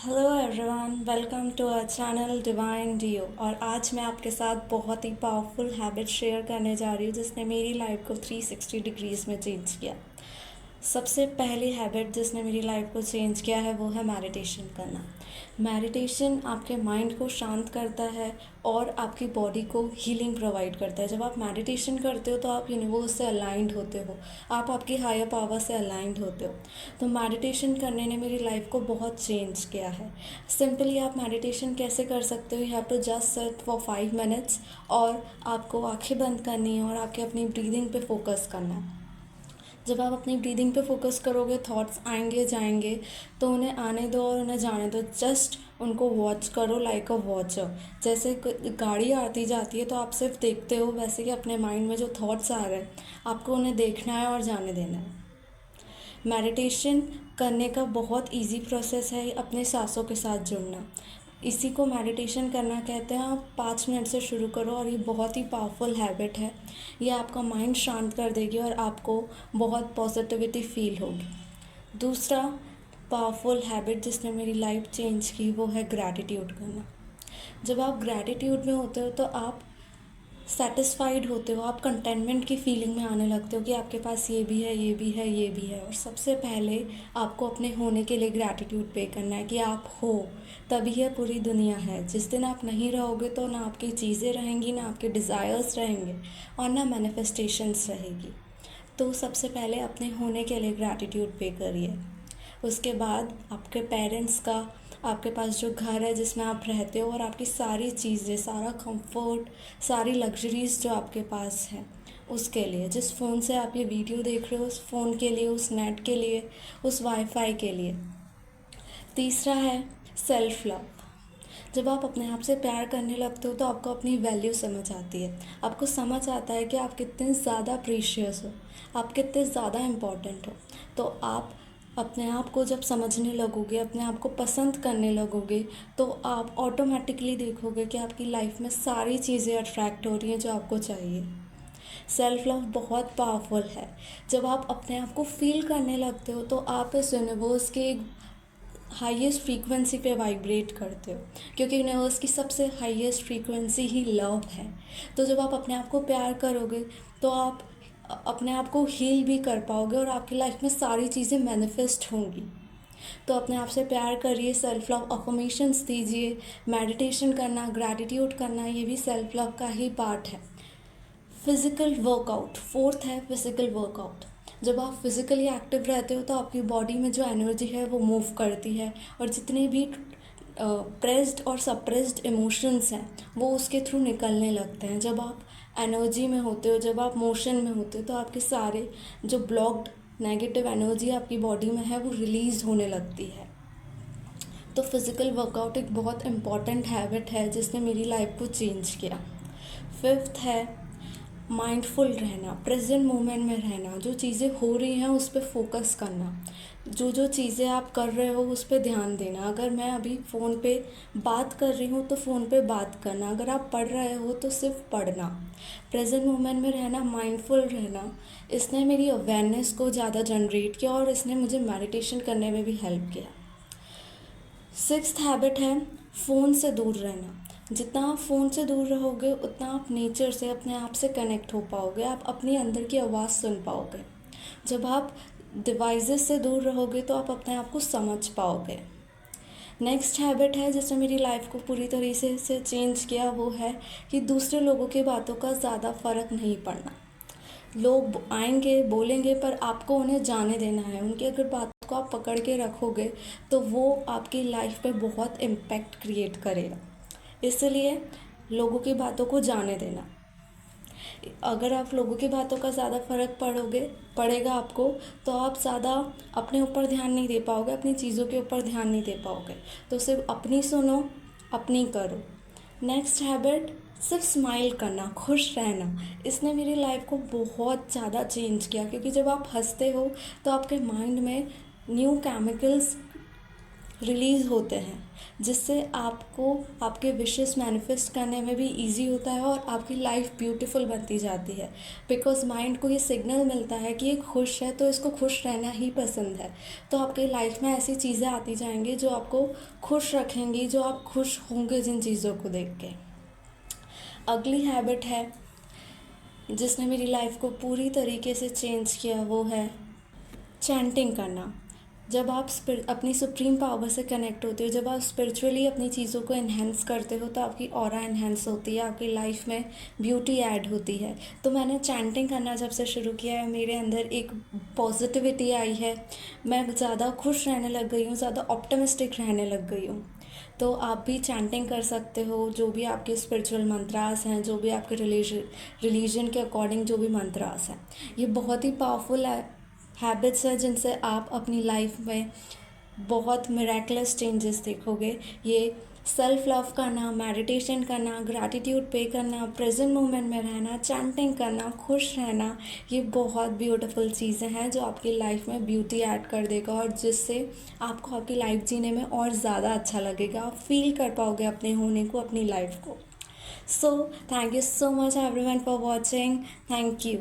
Hello everyone, welcome to our channel Divine Do. और आज मैं आपके साथ बहुत ही पावरफुल हैबिट शेयर करने जा रही हूँ जिसने मेरी लाइफ को 360 डिग्रीज़ में चेंज किया। सबसे पहली हैबिट जिसने मेरी लाइफ को चेंज किया है वो है मेडिटेशन करना। मेडिटेशन आपके माइंड को शांत करता है और आपकी बॉडी को हीलिंग प्रोवाइड करता है। जब आप मेडिटेशन करते हो तो आप यूनिवर्स से अलाइंड होते हो, आप आपकी हायर पावर से अलाइंड होते हो। तो मेडिटेशन करने ने मेरी लाइफ को बहुत चेंज किया है। सिंपली आप मेडिटेशन कैसे कर सकते हो, you have to just sit for 5 minutes और आपको आंखें बंद करनी है और आपके अपनी ब्रीदिंग पे फोकस करना है। जब आप अपनी ब्रीदिंग पे फोकस करोगे, थॉट्स आएंगे जाएंगे तो उन्हें आने दो और उन्हें जाने दो। जस्ट उनको वॉच करो लाइक अ वॉचर। जैसे गाड़ी आती जाती है तो आप सिर्फ देखते हो, वैसे कि अपने माइंड में जो थॉट्स आ रहे हैं आपको उन्हें देखना है और जाने देना है। मेडिटेशन करने का बहुत इजी प्रोसेस है अपने सांसों के साथ जुड़ना। इसी को मेडिटेशन करना कहते हैं। आप 5 मिनट से शुरू करो और ये बहुत ही पावरफुल हैबिट है। ये आपका माइंड शांत कर देगी और आपको बहुत पॉजिटिविटी फील होगी। दूसरा पावरफुल हैबिट जिसने मेरी लाइफ चेंज की वो है ग्रैटिट्यूड करना। जब आप ग्रैटिट्यूड में होते हो तो आप सेटिस्फाइड होते हो, आप कंटेनमेंट की फीलिंग में आने लगते हो कि आपके पास ये भी है, ये भी है, ये भी है। और सबसे पहले आपको अपने होने के लिए ग्रैटिट्यूड पे करना है कि आप हो, तभी यह पूरी दुनिया है। जिस दिन आप नहीं रहोगे तो ना आपकी चीज़ें रहेंगी, ना आपके डिज़ायर्स रहेंगे और ना मैनिफेस्टेशंस रहेगी। तो सबसे पहले अपने होने के लिए ग्रैटिट्यूड पे करिए। उसके बाद आपके पेरेंट्स का, आपके पास जो घर है जिसमें आप रहते हो और आपकी सारी चीज़ें, सारा कंफर्ट, सारी लग्जरीज़ जो आपके पास है उसके लिए। जिस फ़ोन से आप ये वीडियो देख रहे हो उस फ़ोन के लिए, उस नेट के लिए, उस वाईफाई के लिए। तीसरा है सेल्फ लव। जब आप अपने आप से प्यार करने लगते हो तो आपको अपनी वैल्यू समझ आती है। आपको समझ आता है कि आप कितने ज़्यादा प्रीशियस हो, आप कितने ज़्यादा इम्पॉर्टेंट हो। तो आप अपने आप को जब समझने लगोगे, अपने आप को पसंद करने लगोगे, तो आप ऑटोमेटिकली देखोगे कि आपकी लाइफ में सारी चीज़ें अट्रैक्ट हो रही हैं जो आपको चाहिए। सेल्फ लव बहुत पावरफुल है। जब आप अपने आप को फील करने लगते हो तो आप इस यूनिवर्स के एक हाईएस्ट फ्रीक्वेंसी पे वाइब्रेट करते हो, क्योंकि यूनिवर्स की सबसे हाईएस्ट फ्रीक्वेंसी ही लव है। तो जब आप अपने आप को प्यार करोगे तो आप अपने आप को हील भी कर पाओगे और आपकी लाइफ में सारी चीज़ें मैनिफेस्ट होंगी। तो अपने आप से प्यार करिए, सेल्फ लव अफर्मेशंस दीजिए। मेडिटेशन करना, ग्रैटिट्यूड करना, ये भी सेल्फ लव का ही पार्ट है। फिज़िकल वर्कआउट, फोर्थ है फिज़िकल वर्कआउट। जब आप फिज़िकली एक्टिव रहते हो तो आपकी बॉडी में जो एनर्जी है वो मूव करती है और जितने भी प्रेस्ड और सप्रेस्ड इमोशंस हैं वो उसके थ्रू निकलने लगते हैं। जब आप एनर्जी में होते हो, जब आप मोशन में होते हो तो आपके सारे जो ब्लॉक्ड नेगेटिव एनर्जी आपकी बॉडी में है वो रिलीज़ होने लगती है। तो फिज़िकल वर्कआउट एक बहुत इम्पॉर्टेंट हैबिट है जिसने मेरी लाइफ को चेंज किया। फिफ्थ है माइंडफुल रहना, प्रेजेंट मोमेंट में रहना। जो चीज़ें हो रही हैं उस पर फोकस करना, जो जो चीज़ें आप कर रहे हो उस पर ध्यान देना। अगर मैं अभी फ़ोन पे बात कर रही हूँ तो फ़ोन पे बात करना, अगर आप पढ़ रहे हो तो सिर्फ पढ़ना। प्रेजेंट मोमेंट में रहना, माइंडफुल रहना, इसने मेरी अवेयरनेस को ज़्यादा जनरेट किया और इसने मुझे मेडिटेशन करने में भी हेल्प किया। सिक्स्थ हैबिट है फ़ोन से दूर रहना। जितना आप फ़ोन से दूर रहोगे उतना आप नेचर से, अपने आप से कनेक्ट हो पाओगे, आप अपने अंदर की आवाज़ सुन पाओगे। जब आप डिवाइसेस से दूर रहोगे तो आप अपने आप को समझ पाओगे। नेक्स्ट हैबिट है जिसने मेरी लाइफ को पूरी तरीके से चेंज किया, वो है कि दूसरे लोगों की बातों का ज़्यादा फ़र्क नहीं पड़ना। लोग आएंगे बोलेंगे पर आपको उन्हें जाने देना है। उनकी अगर बात को आप पकड़ के रखोगे तो वो आपकी लाइफ पे बहुत इम्पैक्ट क्रिएट करेगा। इसलिए लोगों की बातों को जाने देना। अगर आप लोगों की बातों का ज़्यादा फ़र्क पड़ेगा आपको, तो आप ज़्यादा अपने ऊपर ध्यान नहीं दे पाओगे, अपनी चीज़ों के ऊपर ध्यान नहीं दे पाओगे। तो सिर्फ अपनी सुनो, अपनी करो। नेक्स्ट हैबिट सिर्फ स्माइल करना, खुश रहना। इसने मेरी लाइफ को बहुत ज़्यादा चेंज किया, क्योंकि जब आप हंसते हो तो आपके माइंड में न्यू केमिकल्स रिलीज़ होते हैं, जिससे आपको आपके विशेस मैनिफेस्ट करने में भी इजी होता है और आपकी लाइफ ब्यूटीफुल बनती जाती है। बिकॉज माइंड को ये सिग्नल मिलता है कि ये खुश है तो इसको खुश रहना ही पसंद है। तो आपकी लाइफ में ऐसी चीज़ें आती जाएंगी जो आपको खुश रखेंगी, जो आप खुश होंगे जिन चीज़ों को देख के। अगली हैबिट है जिसने मेरी लाइफ को पूरी तरीके से चेंज किया, वो है चैंटिंग करना। जब आप अपनी सुप्रीम पावर से कनेक्ट होते हो, जब आप स्पिरिचुअली अपनी चीज़ों को इन्हेंस करते हो, तो आपकी ऑरा इन्हेंस होती है, आपकी लाइफ में ब्यूटी ऐड होती है। तो मैंने चैंटिंग करना जब से शुरू किया है, मेरे अंदर एक पॉजिटिविटी आई है, मैं ज़्यादा खुश रहने लग गई हूँ, ज़्यादा ऑप्टिमिस्टिक रहने लग गई हूँ। तो आप भी चैंटिंग कर सकते हो, जो भी आपके स्पिरिचुअल मंत्रास हैं, जो भी आपके रिलीजन के अकॉर्डिंग जो भी मंत्रास हैं, ये बहुत ही पावरफुल हैबिट्स हैं जिनसे आप अपनी लाइफ में बहुत मिरेकलस चेंजेस देखोगे। ये सेल्फ लव करना, मेडिटेशन करना, ग्रैटिट्यूड पे करना, प्रेजेंट मोमेंट में रहना, चैंटिंग करना, खुश रहना, ये बहुत ब्यूटीफुल चीज़ें हैं जो आपकी लाइफ में ब्यूटी ऐड कर देगा और जिससे आपको आपकी लाइफ जीने में और ज़्यादा अच्छा लगेगा। आप फील कर पाओगे अपने होने को, अपनी लाइफ को। So thank you so much everyone for watching. Thank you.